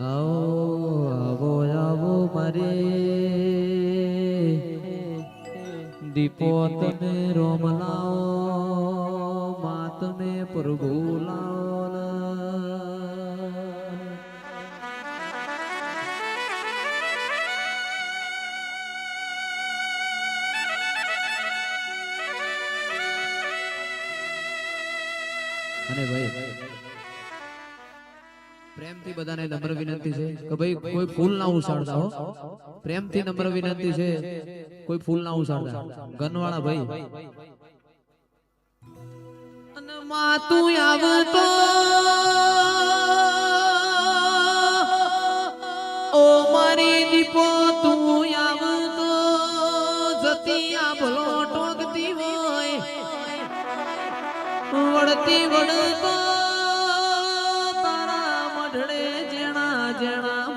આવો આવો આવો મારે દીપો તમે રોમ લાવો મા તમે પ્રભુ લાવો અને ભાઈ પ્રેમથી બધાને નમ્ર વિનંતી છે કે ભાઈ કોઈ ફૂલ ના ઉછાળતા હો પ્રેમથી નમ્ર વિનંતી છે કોઈ ફૂલ ના ઉછાળતા ગનવાળા ભાઈ અને માં તું આવતો ઓ મારી દીપો તું આવતો જતી આ ભલો ટોકતી હોય વળતી વળતો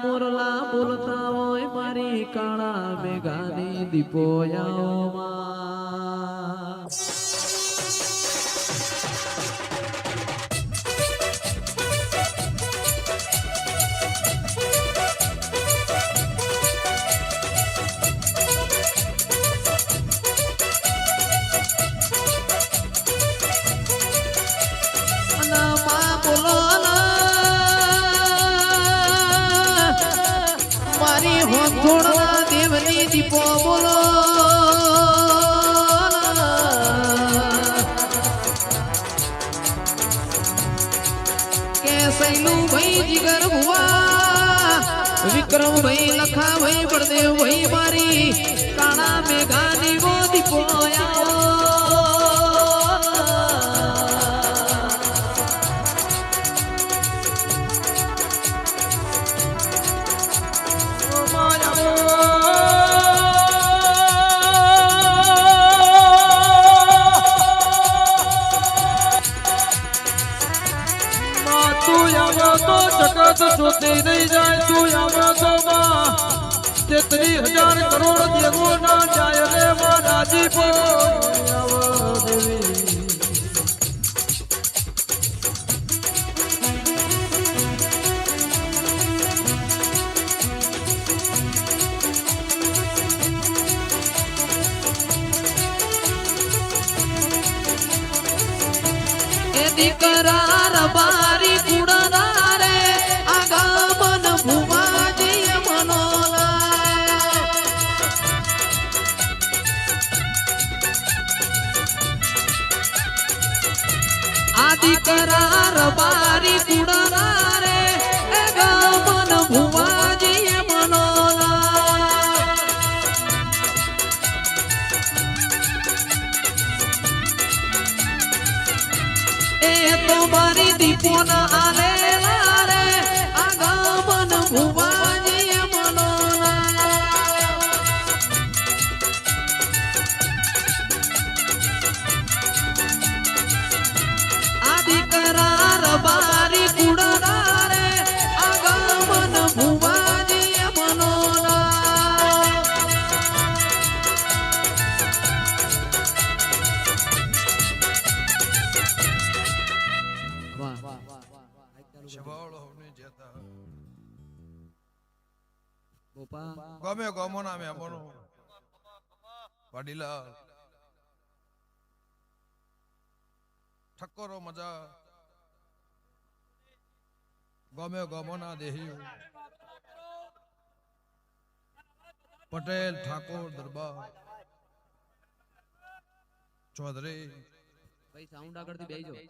મોરલા બોલતા હોય મારી કાળા મેઘાની દીપોયામાં મારી હોથોડના દેવની દીપો બોલો કે સૈલું ભાઈ જીગર ભુવા વિક્રમ ભાઈ લખા ભાઈ બળદેવ ભાઈ મારી કાળા મેઘાની વો દીપો આવો जगत जोते नहीं जाए तू आवा तो तेतरी हजार करोड़ देवो ना जाए रे राजी को देवी करार बारी कुड़ा रे आगमन भुवाजी मनोला आदि करार बारी कुड़ा रे आगमन भुवाजी मनोला ए तुम्हारी दीपो न आले रे आगमन भुवाजी मनोला आदि करार बारी कुड़ा रे आगमन भुवाजी मनोला ગમે ગમો ના મે બોનો વાડીલા ઠક્કરો મજા ગમે ગમો ના દેહી પટેલ ઠાકોર દરબાર ચૌધરી ભાઈ સાઉન્ડ આગળથી બેહી જાઓ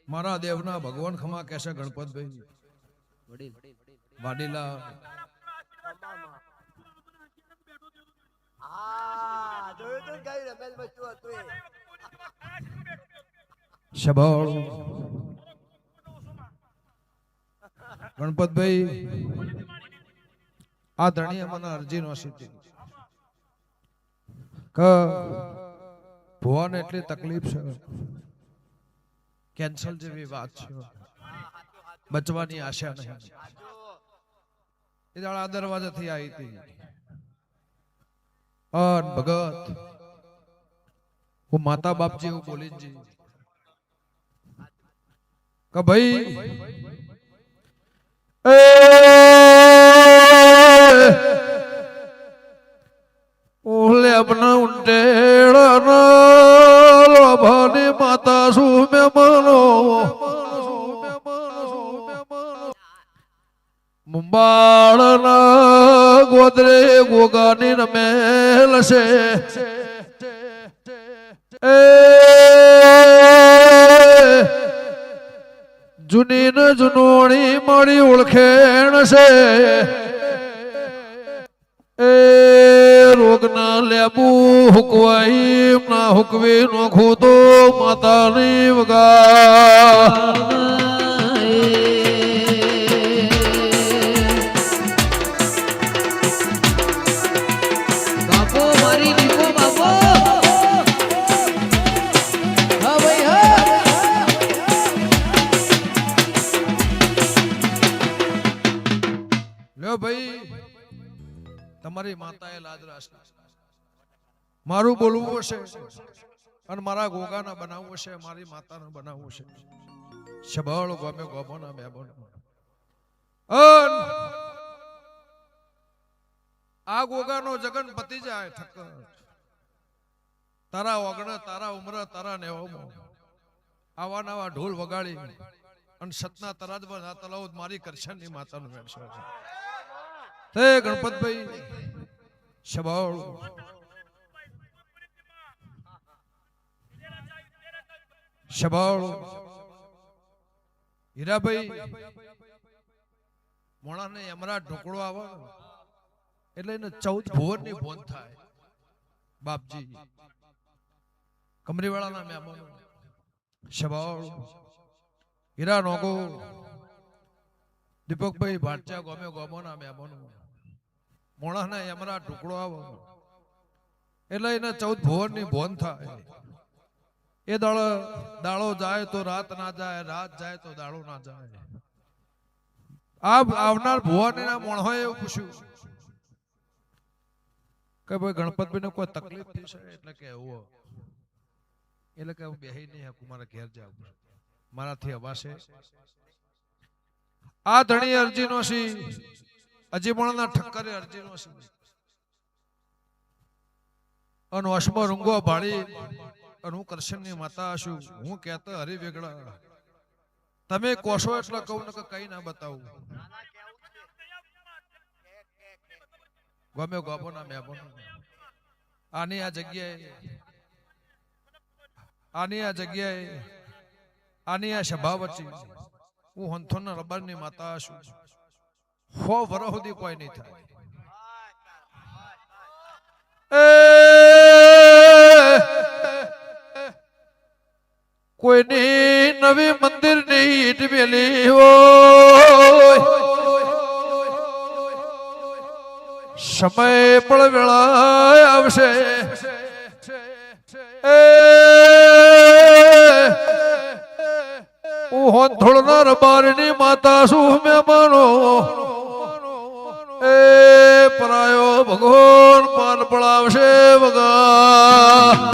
મારા દેવના ભગવાન ખમા કેશે ગણપતભાઈ વડીલ વાડીલા શબાળ ગણપતભાઈ આ ધણી મને અરજી નો સીધી ભુવાને એટલી તકલીફ છે કેન્સલ જેવી વાત છે બચવાની આશા નહીં એ દાડા દરવાજાથી આવી હતી और भगत वो माता बाप जी वो बोले जी का भाई મહેમાનો મુંબાળના ગોદરે ગોગાની રમેલ છે એ જૂની ને જૂનોણી મારી ઓળખેણ છે એ રોગ ના લેબુ હુકવાઈ ના હુકવી નોખું તો માતાની વગા બાપો મારી દીપો બાપો હા ભાઈ હા લ્યો ભાઈ તમારી માતાએ લાજ રાખશે મારું બોલવું હશે અને મારા ગોગાના બનાવવું હશે મારી માતાને બનાવવું છે શબળ ગમે ગોબોના મેબોન આ ગોગાનો જગન પતી જાય ઠક્કર તારા ઓગણ તારા ઉમર તારા નેવામાં આવા નવા ઢોલ વગાડી અને સતના તરાજમાં ના તલાવ મારી કરશનની માતાનું વેણસો છે તે ગણપતભાઈ શબળ શબળ હીરાભાઈ મોણાને એમરા ઢોકળો આવે એટલે એને 14 ભુવનની ભોન થાય બાપજી કમરીવાળાના મહેમાનો શબળ હીરા નોગો દીપકભાઈ ભાટચા ગમે ગમોના મહેમાનો મોણાને એમરા ઢોકળો આવે એટલે એને 14 ભુવનની ભોન થાય એ દાડો જાય તો રાત ના જાય રાત જાય તો દાડો ના જાય આવનાર ભુવાનીના મોણહોએ એવું પૂછ્યું કે ભાઈ ગણપતભાઈને કોઈ તકલીફ થઈ છે એટલે કે એવું એટલે કે હું બેહી નહીં શકું મારા ઘેર જાવ મારાથી અવાશે આ ધણી અરજીનો સી અજીમણના ઠક્કરે અરજીનો સી અને અશ્મ રૂંગો ભાળી અને હું કરશનની માતા છું હું કહેતો હરી વેગડા તમે કોશો એટલે કહું ને કઈ ના બતાવું ગમે ગોબોના મેબોનો આની આ સભા વચ્ચે હું હંથોના રબારની માતા છું 100 વર્ષ સુધી કોઈ નહીં થાય કોઈની નવી મંદિરની ઈટ મેલી હોય સમય પણ વેળા આવશે હું થોડના રબારની માતા છું મહેમાનો એ પરાયો ભગવાન પાન પડાવશે વગા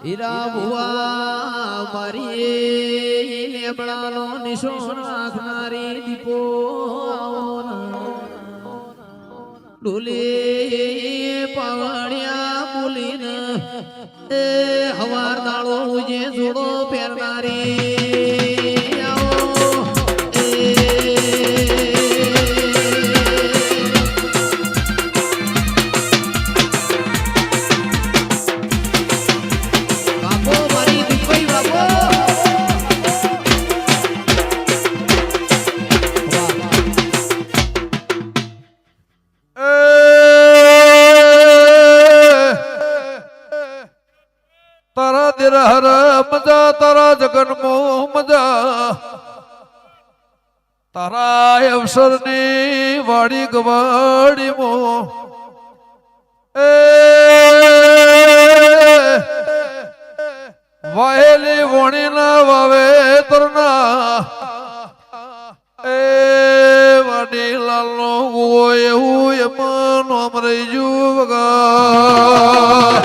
હીરા ભુવા મારી લેબડાનો નિશોન રાખનારી દીપો ડોલે પાવડિયા બોલીને એ હવાર દાળો જે જોડો પહેરનારી તારા દિરહર મજા તારા જગન મોહ મજા તારા અવસરની વાડી ગવાડી મો એ વાહેલી વણીના વાવેતરના એ વાડી લાલ નો હોય એવું એમાં નામ રહી ગયું વગર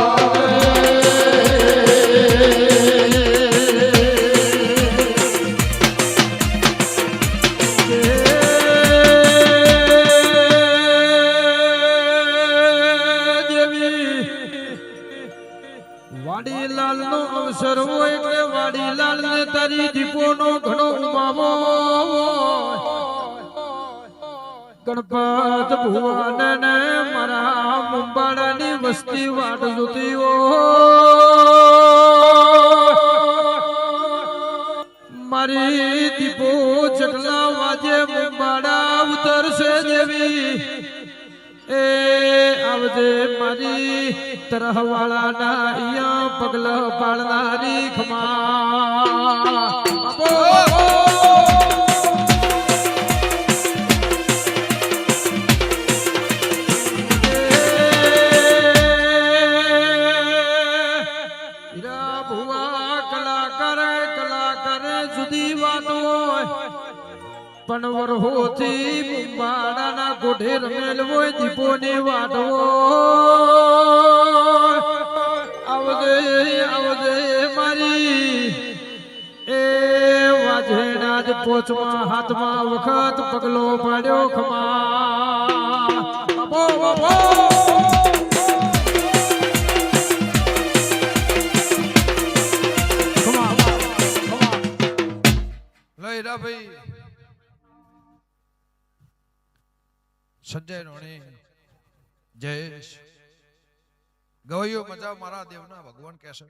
વાડીલાલ નો અવસર હોય એટલે વાડીલાલ ને તારી દીપો નો ઘણો ઉમાવો ગણપત ભુવન ને મારા મુંબાડાની વસ્તી વાટ જોતી મારી દીપો ચકલા વાજે મુંબાડા ઉતરશે દેવી એ આવજે મારી તરહવાળા ના અહીંયા પગલ પાળનારી ખમા કલાકાર જુદી વાત હોય પણ વરહોથી મુંબાડાના ગોઢે રમેલ હોય દીપોની વાટ આવજે આવજે મારી એ વાજેના જ પોચમાં હાથમાં વખત પગલો પાડ્યો ખમા બાપો ભાઈ સંજય રોણી જયેશ ગવૈયો મજા મારા દેવના ભગવાન કહેશે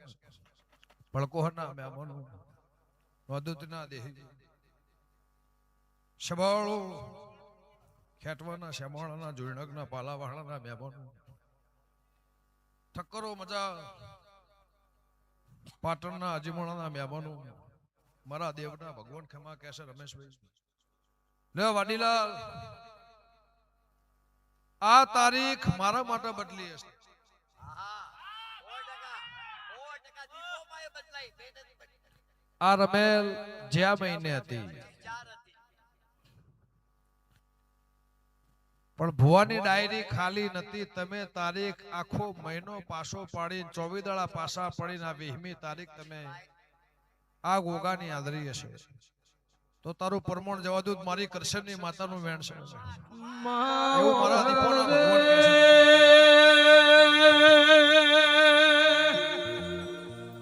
ભળકોહરના મહેમાનો વદુતના દેહી શબાળો ખેટવાના શ્યામાળાના જોઈણકના પાલાવાળાના મહેમાનો ઠક્કરો મજા પાટણના અજીમોળાના મહેમાનો મારા દેવના ભગવાન ખમા કહેશે રમેશભાઈ લે વાડીલાલ આ તારીખ મારા માટે બદલી હશે આ રમેલ જ્યાં મહિને હતી પણ ભુવાની ડાયરી ખાલી નથી તમે તારીખ આખો મહિનો પાછો પાડી 24 દાડા પાછા પડીને આ 20મી તારીખ તમે આ ગોગાની હાજરી હશે તો તારું પરમણ જવા દઉં મારી કરશનની માતાનું વેણ છે એવું મારા દીપોના ભગવાન કહે છે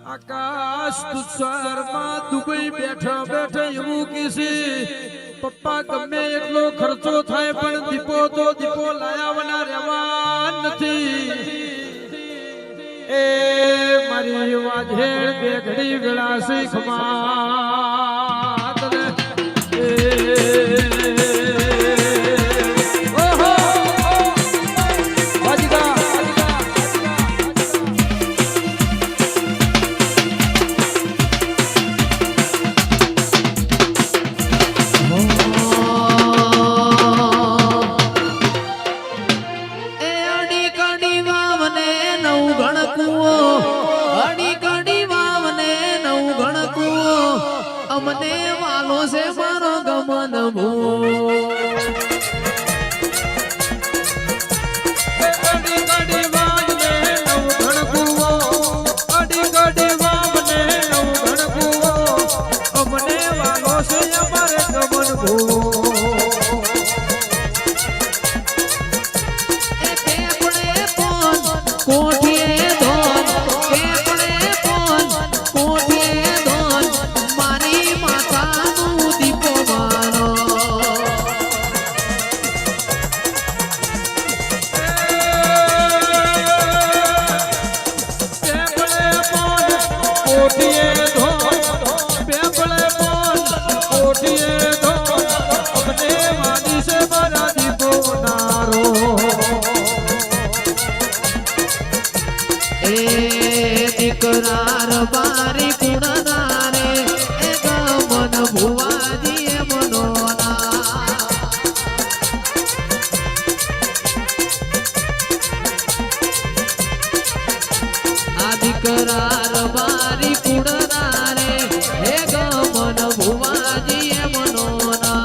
આકાશ તુષારમાં દુબઈ બેઠા બેઠા એવું કીસી પપ્પા ગમે એટલો ખર્ચો થાય પણ દીપો તો દીપો લાયાવના રહેવા નથી એ મારી વાજેળ બે ઘડી વેળાસી ખમા તને ઓહો વાજગા અમને વાલો છે મારો ગમન ભૂ અડી ગડી વાવને નવ ઘણકુઓ અડી ગડી વાવને નવ ઘણકુઓ અમને વાલો છે અમારે ગમન ભૂ એ પેપડે પોન કોઠીએ ધોન પેપડે પોન કોઠીએ ધોન મારી માતાનું દીપો મારો પેપળે પોન કોઠીએ ધોન પેપળે પોન કોઠીએ ધોન અમને વાલી છે મારા દીપો નારો એ દીકરાર બારી કુણનારે એ ગમન ભુવાજી એ મનોના આ દીકરાર બારી કુણનારે એ ગમન ભુવાજી એ મનોના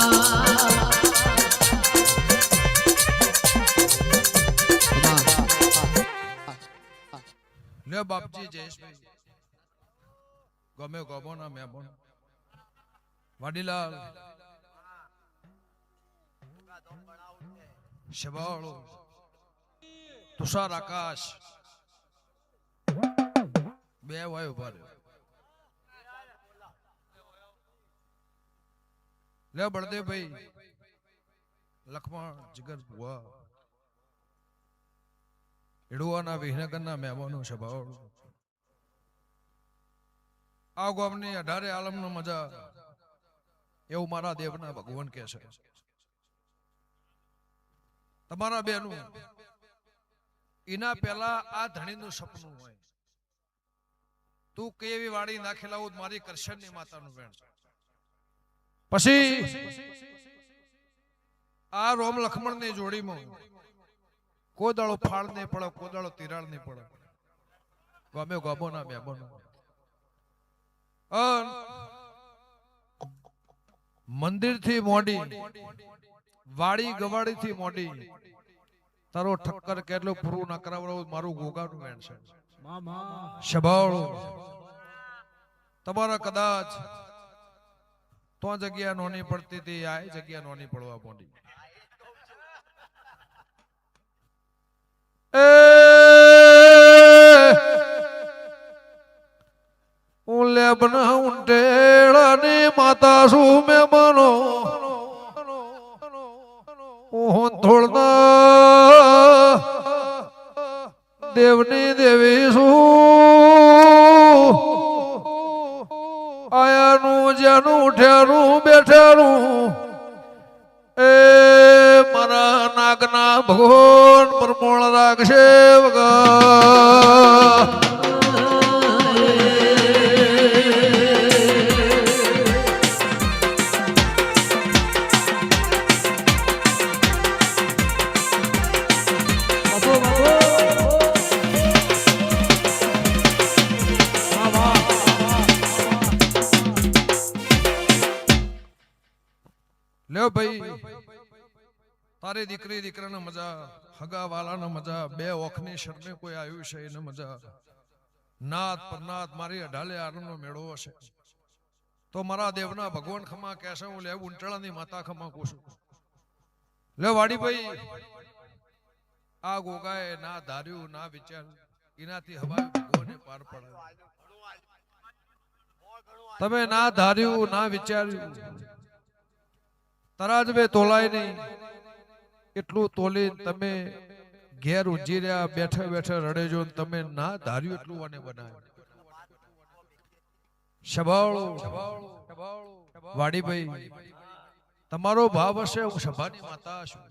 લે બાપજી જયેશભાઈ ગમે ગમો ના મહેમાન વાડીલાલ શબાળો તુષાર આકાશ બે વાય ઉભા રહ્યો લે બળદેવભાઈ લખમણ જીગર ભુવા એડવાના વિહનગરના મહેમાનો સભાઓ આ ગામની 18 આલમનો મજા એવું મારા દેવના ભગવાન કહે છે તમારા બેનું એના પહેલા આ ધણીનું સપનું હોય તું કેવી વાડી નાખેલા મારી કરશનની માતાનું વેણ છે પછી આ રોમ લખમણની જોડીમાં કોદાળો ફાળ નહીં પડે કોદાળો તિરાડ નહીં પડે ગમે ગમોના મહેમાનો મંદિર થી મોડી વાડી ગવાડી થી મોડી તારો ઠક્કર કેટલો પૂરું ના કરાવડો મારું ગોગાનું વેણ છે શબાળો તમારા કદાચ તો જગ્યા નોની પડતી હતી આ જગ્યા નોની પડવા મોડી લેબના ઉંટેડાની માતા શું મેં મનો હું થોડના દેવની દેવી શું આયાનું જેનું ઉઠ્યાનું બેઠાનું એ મારા નાગના ભગવાન પરમોળ રાખશે વગા લ્યો ભાઈ તારી દીકરી દીકરાને મજા હગા વાલાને મજા બે ઓખની શરમે કોઈ આવ્યું છે એને મજા નાથ પરનાથ મારી 18 આરનો મેળો હશે તો મારા દેવના ભગવાન ખમા કહેશે હું લે ઉંટળાની માતા ખમા કહું છું લે વાડીભાઈ આ ગોગાએ ના ધાર્યું ના વિચાર્યું એનાથી હવા ભગવાને પાર પડાય તમે ના ધાર્યું ના વિચાર્યું તરાજ બે તોલાય નહીં એટલું તોલી તમે ઘેર ઉજી રહ્યા બેઠે બેઠે રડે જો તમે ના ધાર્યું એટલું આને બનાવ્યું શબાળો વાડીભાઈ તમારો ભાવ હશે હું સભાની માતા છું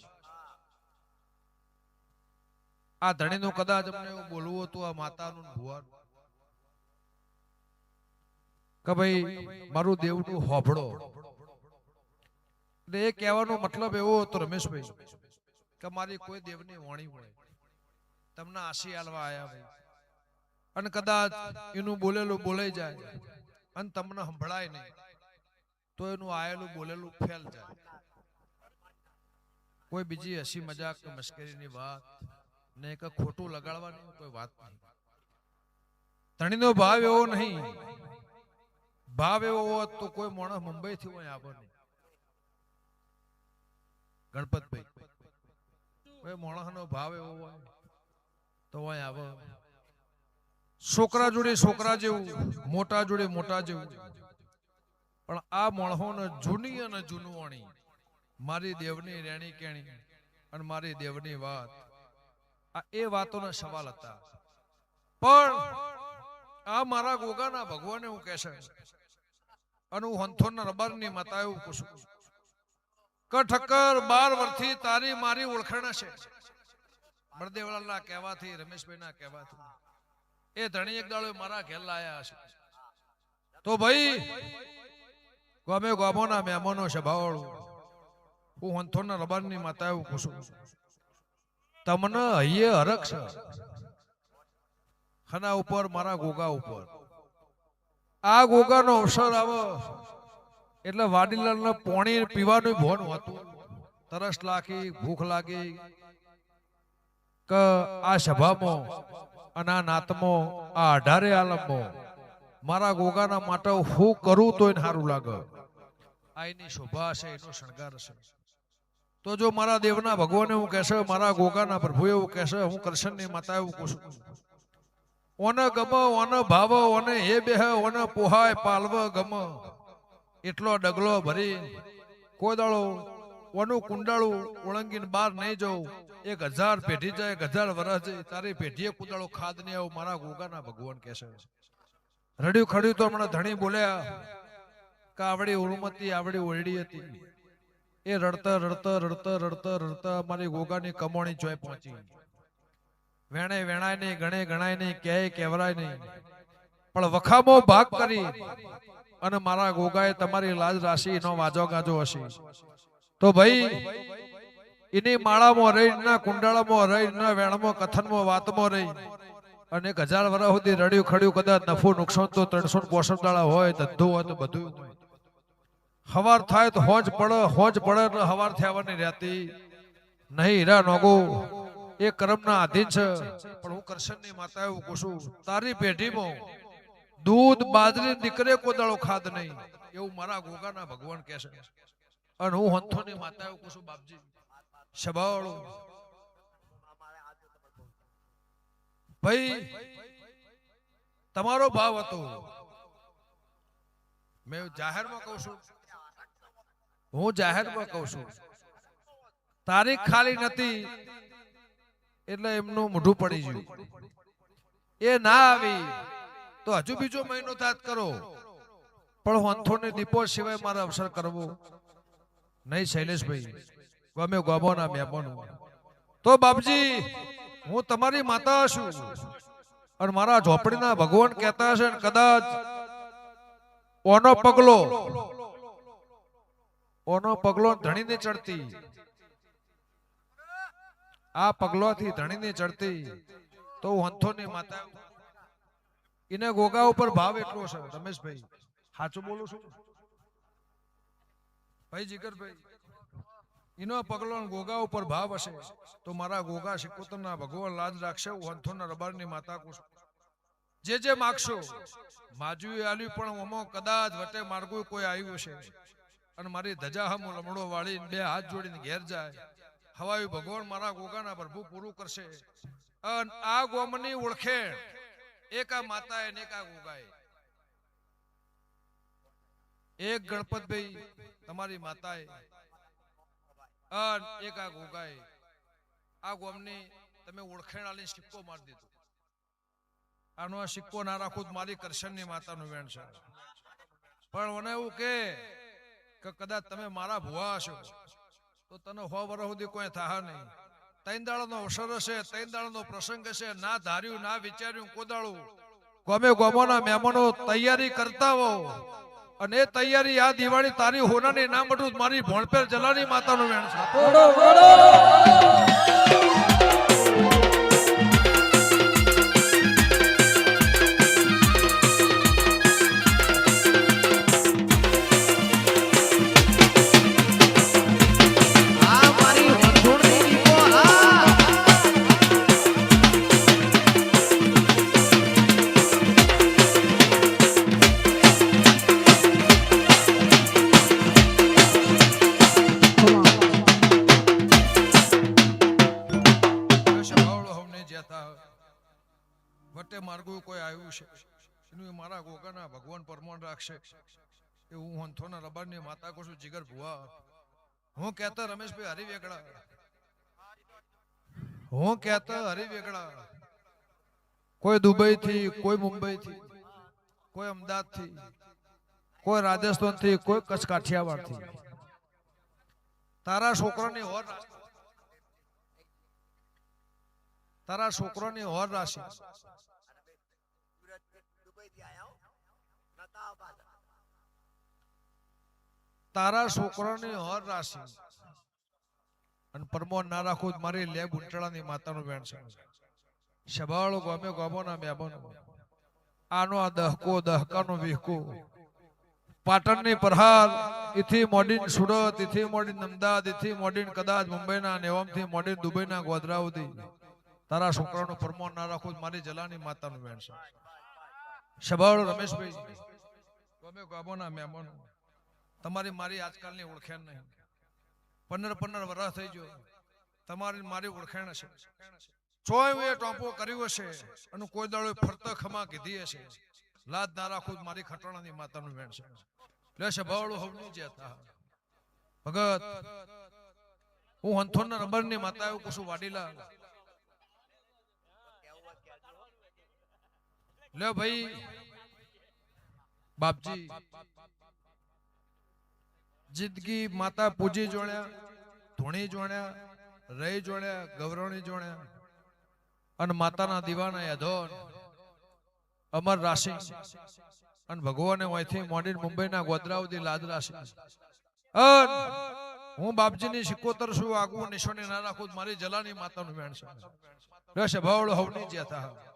આ ધણીનું કદાચ અમને એવું બોલવું હતું આ માતાનું ભુવાનું કે ભાઈ મારું દેવનું હોભળો એ કહેવાનો મતલબ એવો હતો રમેશભાઈ કે મારી કોઈ દેવની વાણી હોય તમને આશી આલવા આયા ભાઈ અને કદાચ એનું બોલેલું બોલાઈ જાય અને તમને સંભળાય નહીં તો એનું આયેલું બોલેલું ફેલ જાય કોઈ બીજી હસી મજાક કે મશ્કરીની વાત ને કે ખોટું લગાડવાની કોઈ વાત નહીં ધણીનો ભાવ એવો નહીં ભાવ એવો હોત તો કોઈ માણસ મુંબઈ થી હોય આવે નહીં ગણપતભાઈ કોઈ માણસનો ભાવ એવો હોય તો હોય આવે છોકરા જોડે છોકરા જેવું મોટા જોડે મોટા જેવું પણ આ માણસોને જૂની અને જૂનવાણી મારી દેવની રેણી કેણી અને મારી દેવની વાત આ એ વાતોના સવાલ હતા પણ આ મારા ગોગાના ભગવાને હું કહેશે અને હું હંથોના રબારની માતા એવું કહું છું ઠક્કર 12 વર્ષથી તારી મારી ઓળખાણ છે બળદેવલાલના કહેવાથી રમેશભાઈના કહેવાથી એ ધણી એક દાડો મારા ઘેર લાયા છે તો ભાઈ ગમે ગોમોના મહેમાનો સભાવાળું હું હંથોના રબારની માતા એવું કહું છું તમને હૈયે હરખ છે ખના ઉપર મારા ગોગા ઉપર આ ગોગાનો અવસર આવે એટલે વાડીલાલને પાણી પીવાનું ભોન હોતું તરસ લાગી ભૂખ લાગી કે આ સભામાં અને આ નાતમાં આ 18 આલમમાં મારા ગોગાના માટે હું કરું તોય સારું લાગે. આ એની શોભા છે, એનો શણગાર છે. તો જો મારા દેવના ભગવાન એવું કહેશે, મારા ગોગાના પ્રભુ એવું કહેશે, હું કૃષ્ણની માતા એવું કહું છું, ઓને ગમ ઓને ભાવ ઓને હે બેહ ઓને પોહાય પાલવ ગમ, એટલો ડગલો ભરી કોઈ દાડો ઓનું કુંડાળું ઓળંગીને બહાર નહીં જવું. 1000 પેઢી જાય, 1000 વર્ષ જાય, તારી પેઢીએ કુંડાળો ખાદ નહીં આવું મારા ગોગાના ભગવાન કહેશે. રડ્યું ખડ્યું તો હમણાં ધણી બોલ્યા કે આવડી ઉર્મતી આવડી ઓરડી હતી. એ રડતા રડતા રડતા રડતા રડતા મારી ગોગાની કમોણી ચોય પહોંચી. વેણે વેણાય નહીં, ગણે ગણાય નહીં, ક્યાંય કહેવરાય નહીં, પણ વખામો ભાગ કરી અને મારા ગોગાએ તમારી લાજ રાશિ નો વાજો ગાજો હશે. તો ભાઈ એની માળામાં રહી, ના કુંડાળામાં રહી, ના વેણમાં કથનમાં વાતમાં રહી અને 1000 વર્ષ સુધી રડ્યું ખડ્યું. કદાચ નફો નુકસાન તો 365 દાડા હોય, ધંધો હોય તો બધું. હવાર થાય તો હોજ પડે એટલે હવાર થવાની રહેતી નહીં. હીરા નોગો એ કર્મના આધીન છે. પણ હું કૃષ્ણની માતા એવું કહું છું, તારી પેઢીમાં દૂધ બાજરી દીકરે કોદાળો ખાદ નહીં એવું મારા ગોગાના ભગવાન કહે છે. અને હું હંથોની માતા એવું કહું છું, બાપજી શબાળો ભાઈ તમારો ભાવ હતો. મેં જાહેરમાં કહું છું, હું જાહેરમાં કહું છું, તારીખ ખાલી નથી એટલે એમનું મોઢું પડી ગયું. એ ના આવી તો હજુ બીજો મહિનો થાત કરો, પણ હંથોની દીપો સિવાય મારે અવસર કરવો નહીં. શૈલેષભાઈ ગમે ગોબોના મહેમાનો, તો બાપજી હું તમારી માતા છું અને મારા ઝોપડીના ભગવાન કહેતા હશે કદાચ ઓનો પગલો ધણીને ચડતી, આ પગલોથી ધણીને ચડતી, તો હંથોની માતા. એને ગોગા ઉપર ભાવ એટલો છે. રમેશભાઈ સાચું બોલું છું ભાઈ જીગરભાઈ, એનો પગલો ગોગા ઉપર ભાવ હશે તો મારા ગોગા શિકોતરના ભગવાન લાજ રાખશે. હંથોના રબારની માતા કુશ જે માગશો માજુએ આલ્યું, પણ ઓમો કદાચ વટે માર્ગો કોઈ આવ્યું હશે અને મારી ધજા હમ લમડો વાળીને 2 હાથ જોડીને ઘેર જાય, હવાયું ભગવાન મારા ગોગાના પ્રભુ પૂરું કરશે. અને આ ગોમની ઓળખેણ એક આ માતાએ ને એક આ ગોગાએ. એક ગણપતભાઈ તમારી માતાએ અને એક આ ગોગાએ આ ગોમની તમે ઓળખેણ આલી સિક્કો મારી દીધો. આનો આ સિક્કો ના રાખું તો મારી કરશનની માતાનું વેણ છે. પણ મને એવું કે કદાચ તમે મારા ભુવા હશો તો તને 100 વર્ષ સુધી કોઈ થાહા નહીં. 3 દાડાનો અવસર હશે, 3 દાડાનો પ્રસંગ હશે, ના ધાર્યું ના વિચાર્યું કોદાળું. ગમે ગોમોના મહેમાનો તૈયારી કરતા હો અને એ તૈયારી આ દિવાળી તારી હોનાની ના મટું મારી ભોણપેર જલાની માતાનું વેણ છે. વટે માર્ગો કોઈ આવ્યું છે એનું મારા ગોગાના ભગવાન પરમાણ રાખશે. એ હું હંથોના રબારની માતા કહું છું જીગર ભુવા. હું કહેતા રમેશભાઈ હરિવેગડા, હું કહેતા હરિવેગડા, કોઈ દુબઈ થી, કોઈ મુંબઈ થી, કોઈ અમદાવાદ થી, કોઈ રાજસ્થાન થી, કોઈ કચ્છ કાઠિયાવાડ થી તારા છોકરાની હોર, તારા છોકરાની હોર રાશિ તારા છોકરાની હોર રાશિ અને પરમોન ના રાખું મારી લેબ ઉંટળાની માતાનું વેણ છે. શબાળો ગમે ગોમોના મહેમાનો આનો આ દહકો દહકાનો વિહકો પાટણની પ્રહાર ઇથી મોડીન સુરત, ઇથી મોડીન અમદાવાદ, ઇથી મોડીન કદાચ મુંબઈના નેવમથી મોડીન દુબઈના ગોધરા સુધી તારા છોકરાનો પરમો ના રાખું મારી જલાની માતાનું વેણ છે. સભાવાળો રમેશભાઈ ગમે ગામોના મહેમાનો તમારી મારી આજકાલની ઓળખાણ નહીં. 15 વર્ષ થઈ ગયો તમારી મારી ઓળખાણ છે. ચોય ટોપો કર્યો છે અને કોઈ દાડો ફરતા ખમા કીધી હશે. લાજ ના રાખું મારી ખટાણાની માતાનું વેણ છે. એટલે સભાવાળો હવની જતા ભગત હું હંથોરના નંબરની માતા એવું કશું વાડીલા લે ભાઈ બાપજી જિંદગી માતા પૂજી જોણ્યા, ધૂણી જોણ્યા, રહી જોણ્યા, ગૌરવણી જોણ્યા અને માતાના દીવાના યાદોન અમર રાશિ અને ભગવાને અહીંથી મોડી મુંબઈના ગોધરા સુધી લાદ રાશિ. હું બાપજીની 77 છું આગવું નિશાની ના રાખું મારી જલાની માતાનું વેણ છે. ભાવડો હવની જ્યાં